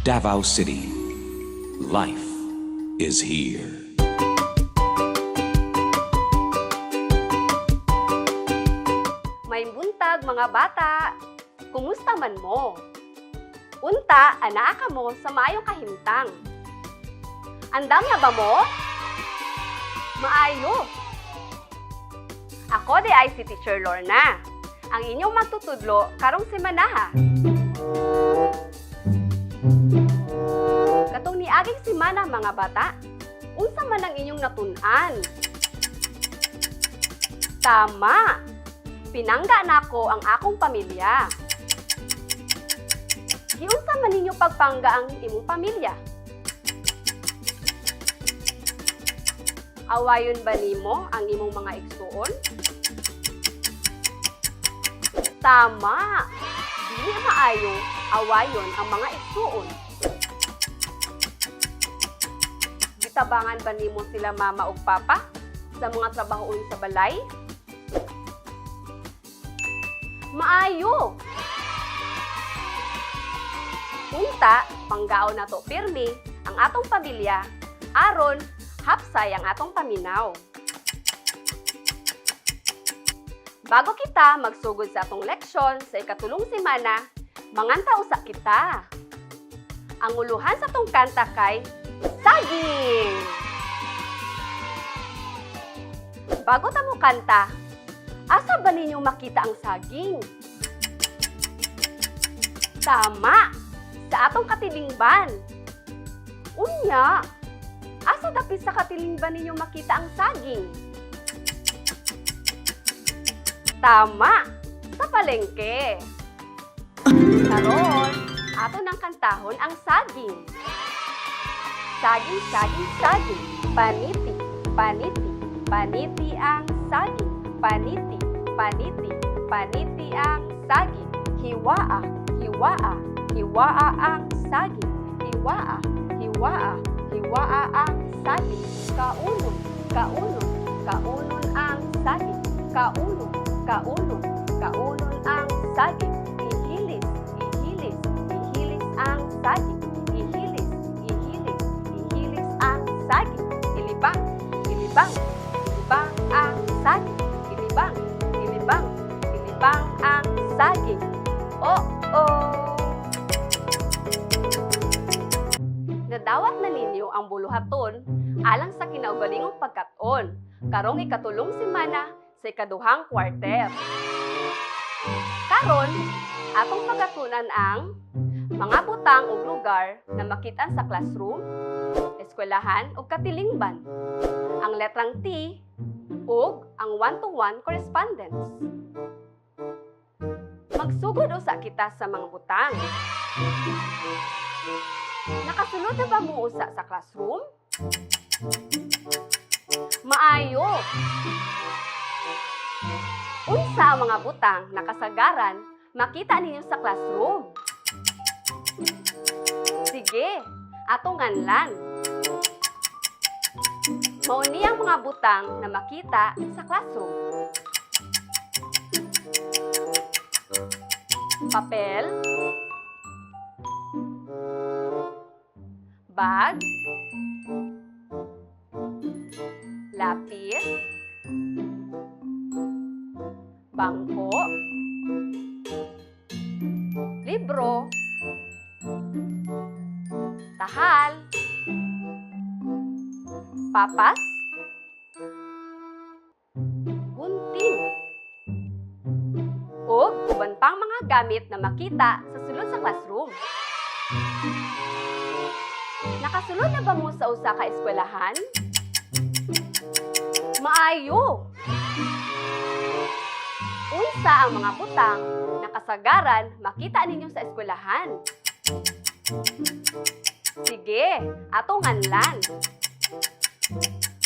Davao City. Life is here. May buntag mga bata, kumusta man mo? Unta, anaa ka mo sa maayong kahimtang. Andam na ba mo? Maayo. Ako di ay si Teacher Lorna, ang inyong magtutudlo karong semana. Katong niaging semana mga bata, unsa man ang inyong natun-an? Tama! Pinangga nako ang akong pamilya. Giunsa man ninyo pagpangga ang imong pamilya? Awayon ba nimo ang imong mga igsuon? Tama! Dili maayo awayon ang mga igsuon. Gitabangan ba nimo sila mama ug papa sa mga trabahoon sa balay? Maayo! Unta, panggaon na to pirmi ang atong pamilya, aron hapsay ang atong paminaw. Bago kita magsugod sa atong leksyon sa ikatulong semana, manganta usa kita. Ang uluhan sa atong kanta kay Saging! Bago ta mo kanta, asa ba ninyong makita ang saging? Tama! Sa atong katilingban. Unya, asa dapit sa katilingban ninyong makita ang saging? Tama! Sa palengke. Karon, ato nang kantahon ang saging. Saging, saging, saging. Paniti, paniti, paniti ang saging. Paniti, paniti, paniti ang saging. Hiwaa, hiwaa, hiwaa ang saging. Hiwaa, hiwaa, hiwaa ang saging. Kaunon, kaunon, kaunon ang saging. Kaunon, kaunon, kaunon ang saging. Ihilis, ihilis, ihilis ang saging. Ihilis, ihilis, ihilis ang saging. Ilibang, ilibang, ilibang ang saging. Ilibang, ilibang, ilibang ang saging. Oh! Nadawat na ninyo ang buluhaton alang sa kinaugalingong pagkaton karong ikatulong semana sa ikaduhang kwarter. Karon, atong pagkatunan ang mga butang ug lugar na makitaan sa classroom, eskwelahan ug katilingban. Ang letrang T ug ang one-to-one correspondence. Magsugod usa kita sa mga butang. Nakasulod na ba mo usa sa classroom? Maayo! Unsa ang mga butang na kasagaran makita ninyo sa classroom? Sige, atong nganlan. Mauni ang mga butang na makita sa classroom. Papel, bag, lapis, bangko, libro, tahal, papas, gunting, ug uban pang mga gamit na makita sa sulod sa classroom. Nakasulod na ba mo sa usa ka eskwelahan? Maayo! Unsa ang mga butang na kasagaran makita ninyo sa eskwelahan? Sige, atong nganlan.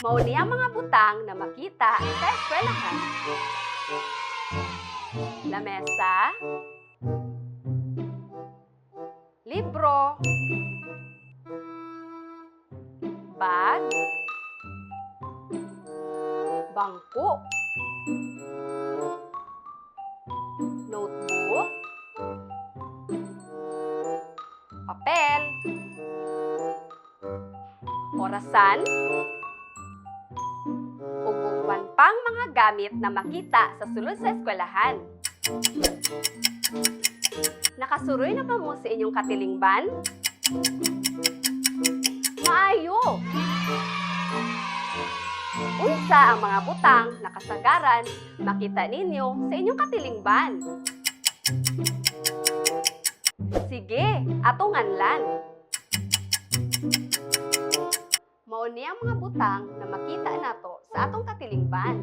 Mauni ang mga butang na makita sa eskwelahan. Lamesa, libro, bag, bangko, notebook, papel, orasan, ug uban pang mga gamit na makita sa sulod sa eskwelahan. Nakasuroy na ba mo sa inyong katilingban? Maayo! Unsa ang mga butang na kasagaran makita ninyo sa inyong katilingban? Sige, atong nganlan. Mao ni ang mga butang na makita nato sa atong katilingban.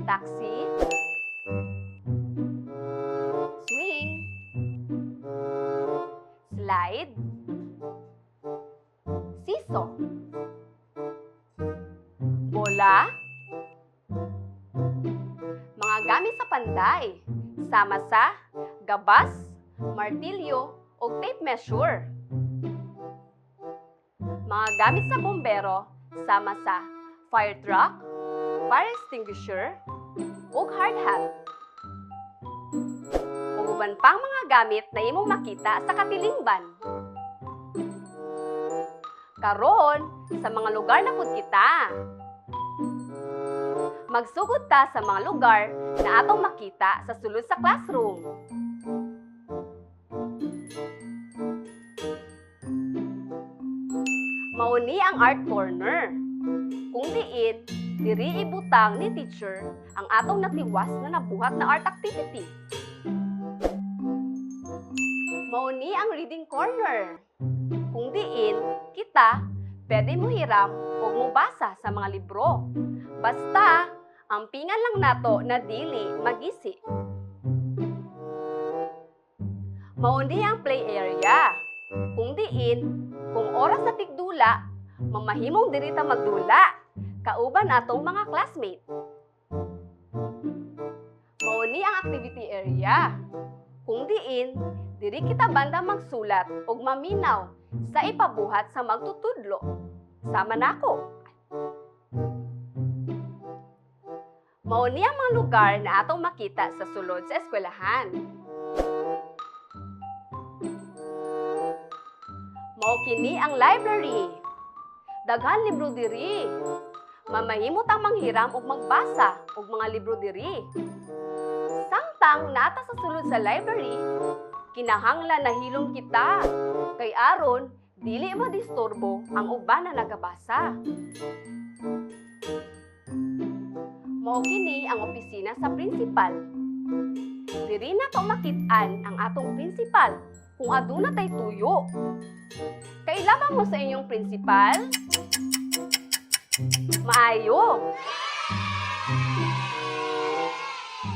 Taxi, swing, slide, seesaw, bola, mga gamit sa panday, sama sa gabas, martilyo, o tape measure. Mga gamit sa bombero, sama sa fire truck, fire extinguisher, o hard hat. O uban pang mga gamit na imong makita sa katilingban. Karon, sa mga lugar na pud kita. Magsugod ta sa mga lugar na atong makita sa sulod sa classroom. Mauni ang art corner. Kung diin, diri ibutang ni teacher ang atong natiwas na nabuhat na art activity. Mauni ang reading corner. Kung diin, kita pwede mo hiram o mubasa sa mga libro. Basta, ampingan lang nato na dili magisi. Mauni ang play area. Kung diin, kung oras sa tigdula, mamahimong diri ta magdula, kauban atong mga classmate. Mauni ang activity area. Kung diin, diri kita banda magsulat og maminaw sa ipabuhat sa magtutudlo. Sama nako. Mauni ang mga lugar na atong makita sa sulod sa eskwelahan. Mao kini ang library. Daghan libro diri. Mamahimot ang manghiram og magbasa og mga libro diri. Samtang nata sa sulod sa library, kinahanglan na hilom kita. Kay aron dili madisturbo ang uban na nagabasa. Mao kini ang opisina sa principal. Diri nato makit-an ang atong principal kung aduna tay tuyo. Kailangan mo sa inyong principal? Maayo.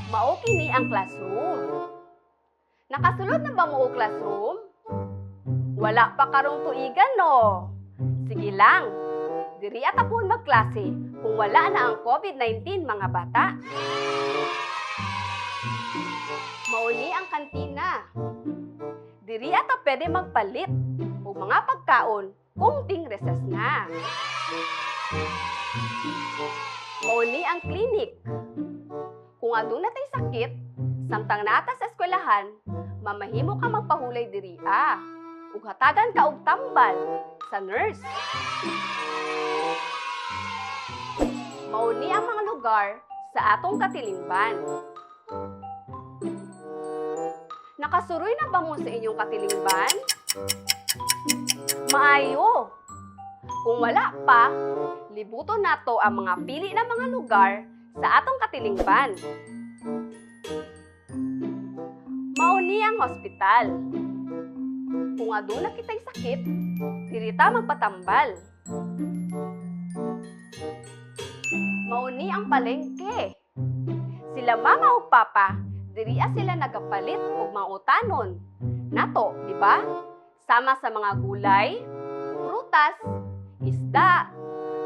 Mao kini ang classroom. Nakasulod na ba mo o classroom? Wala pa karong tuigan no. Sige lang. Diri ata pun magklase kung wala na ang COVID-19 mga bata. Mauni ang kantina. Diri ata pwede magpalit o mga pagkaon kung ting recess na. Mauni ang klinik. Kung aduna tay sakit, samtang nata sa eskwelahan, mamahimo ka magpahulay diri ug hatagan ka og tambal sa nurse. Mauni ang mga lugar sa atong katilingban. Nakasuroy na ba mo sa inyong katilingban? Maayo! Kung wala pa, libuton nato ang mga pili na mga lugar sa atong katilingban. Mauni ang hospital. Kung aduna kitay sakit, diri ta magpatambal. Mauni ang palengke. Sila mama ug papa, diri sila nagapalit og mautanon. Nato, di ba? Sama sa mga gulay, prutas, isda,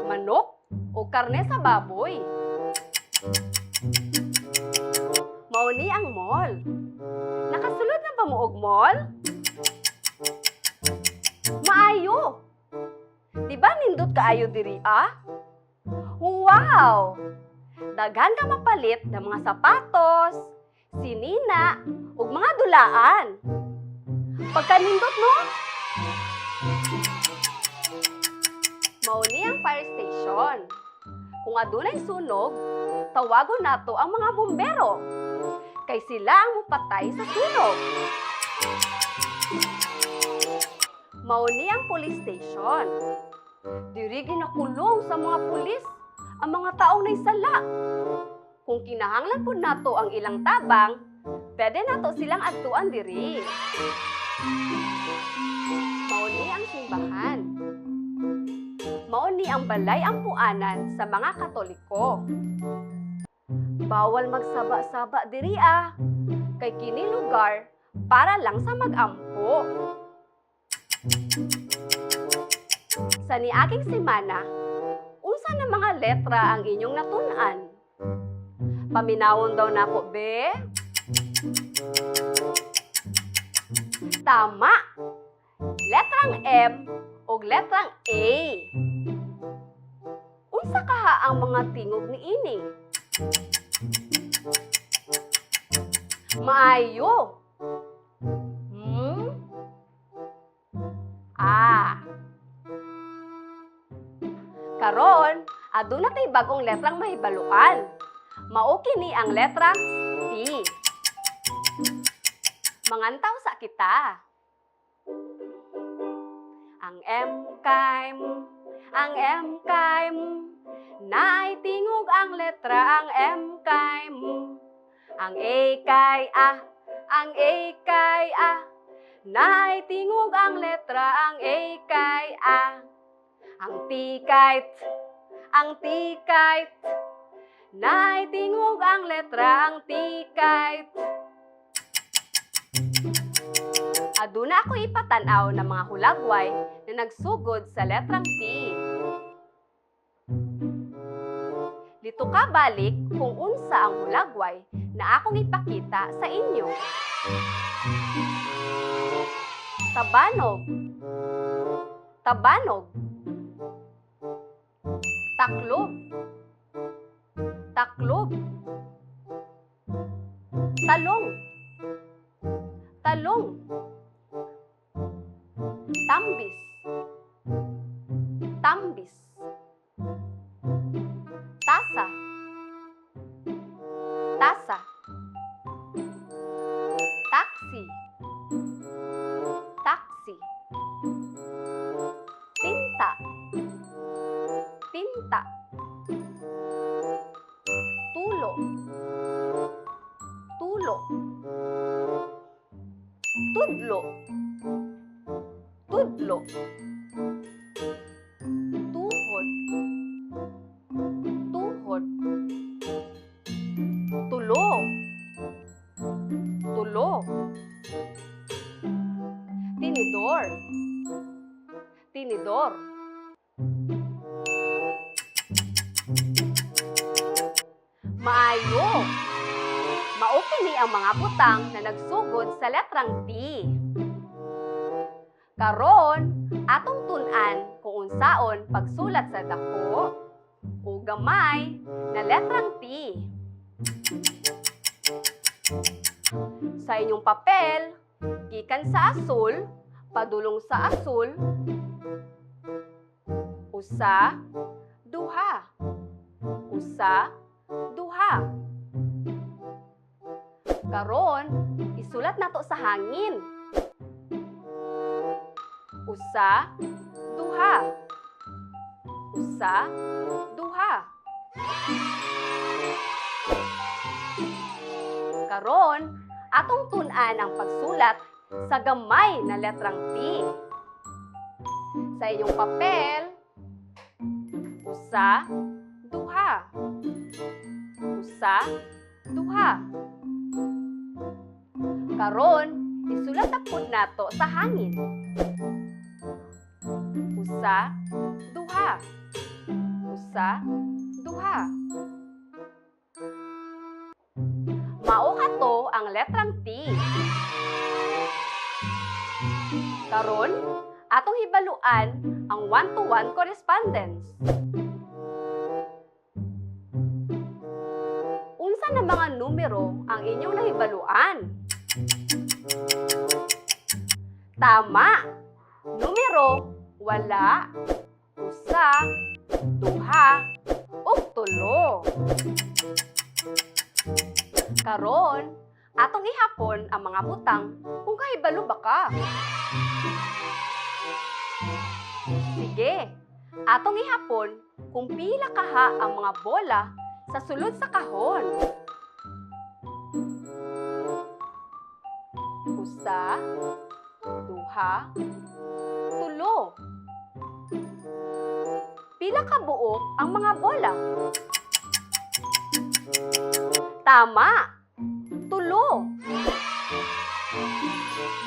manok, o karne sa baboy. Mauni ang mall. Nakasulod na ba mo og mall? Maayo! Di ba nindot kaayo diri Wow! Daghan ka mapalit ng mga sapatos, sinina, ug mga dulaan. Pagkanindot no? Mao ni ang fire station. Kung adunay sunog, tawagon nato ang mga bumbero. Kay sila ang mupatay sa sunog. Mao ni ang police station. Diri ginakulong sa mga pulis ang mga taong naisala. Kung kinahanglan po nato ang ilang tabang, pwede nato silang adtuan diri. Mao ni ang simbahan. Mao ni ang balay ampuanan sa mga Katoliko. Bawal magsaba-saba diri kay kini lugar para lang sa mag-ampo. Sa niaging semana, unsa na mga letra ang inyong natun-an? Paminawon daw nako be? Tama! Letrang M o letrang A. Unsa kaha ang mga tingog ni ini? Maayo. Karon, aduna tay bagong letrang mahibaluan. Mao kini ang letrang T. Mangantaw sa kita. Ang M kay naay tingog ang letra ang M kay ang A kay naay tingog ang letra ang A kay ang T kay naay tingog ang letra ang T kay Aduna ako ipatanaw ng mga hulagway na nagsugod sa letrang T. Dito ka balik kung unsa ang hulagway na akong ipakita sa inyo. Tabanog. Tabanog. Taklob. Taklob. Talong. Talong. Tambis. Tambis. Tasa. Tasa. Taxi. Taxi. Tinta. Tinta. Tulo. Tulo. Tudlo. Tudlo. Tuhod. Tuhod. Tulo. Tulo. Tinidor. Tinidor. Maayo. Mao kini ang mga butang na nagsugod sa letrang T. Karon, atong tun-an kung unsaon pagsulat sa dako o gamay na letrang T. Sa inyong papel, gikan sa asul, padulong sa asul, usa, duha. Usa, duha. Karon, isulat nato sa hangin. Usa, duha. Usa, duha. Karon, atong tun-an ang pagsulat sa gamay na letrang T. Sa inyong papel, usa, duha. Usa, duha. Karon, isulat na pud nato sa hangin. Usa, duha. Usa, duha. Mao kato ang letrang T. Karon, atong hibaluan ang one-to-one correspondence. Unsa na mga numero ang inyong nahibaluan? Tama. Numero, wala, usa, duha, ug tulo. Karon, atong ihapon ang mga butang kung kahibalo ba ka. Sige, atong ihapon kung pila kaha ang mga bola sa sulod sa kahon. Usa, duha, tulo. Pila ka buok ang mga bola? Tama, tulo.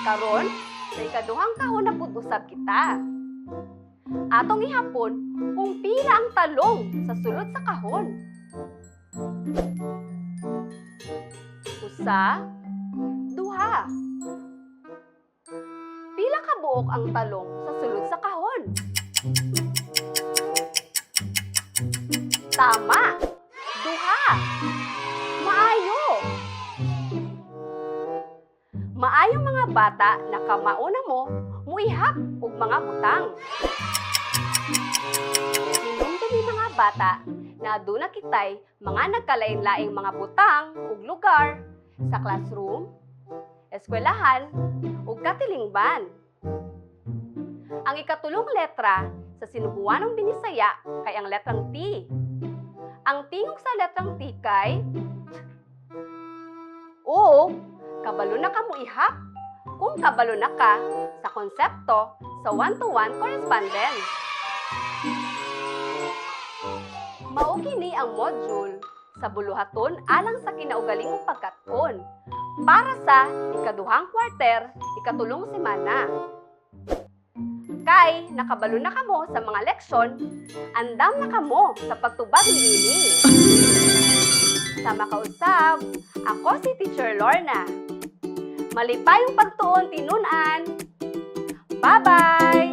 Karon, sa ikaduhang kahon na pud usab kita. Atong ihapon kung pila ang talong sa sulod sa kahon. Usa, duha. Pila ka buok ang talong sa sulod sa kahon? Tama, duha. Maayo. Maayo mga bata na kamauna mo muihap og mga butang. Hinumdumi mga bata na aduna kitay mga nagkalain-laing mga butang ug lugar sa classroom, eskwelahan ug katilingban. Ang ikatulong letra sa sinubuanong binisaya kay ang letrang T. Ang tingog sa letrang T kay o kabalo na ka mo ihap kung kabalo na ka sa konsepto sa one-to-one correspondence. Mao kini ang module sa buluhaton alang sa kinaugalingong pagkat-on para sa ikaduhang kwarter, ikatulong semana. Kay nakabalo na kamo sa mga leksyon, andam na kamo sa pagtubag niini. Sa makausab, ako si Teacher Lorna. Malipayong pagtuon tinunan. Bye-bye!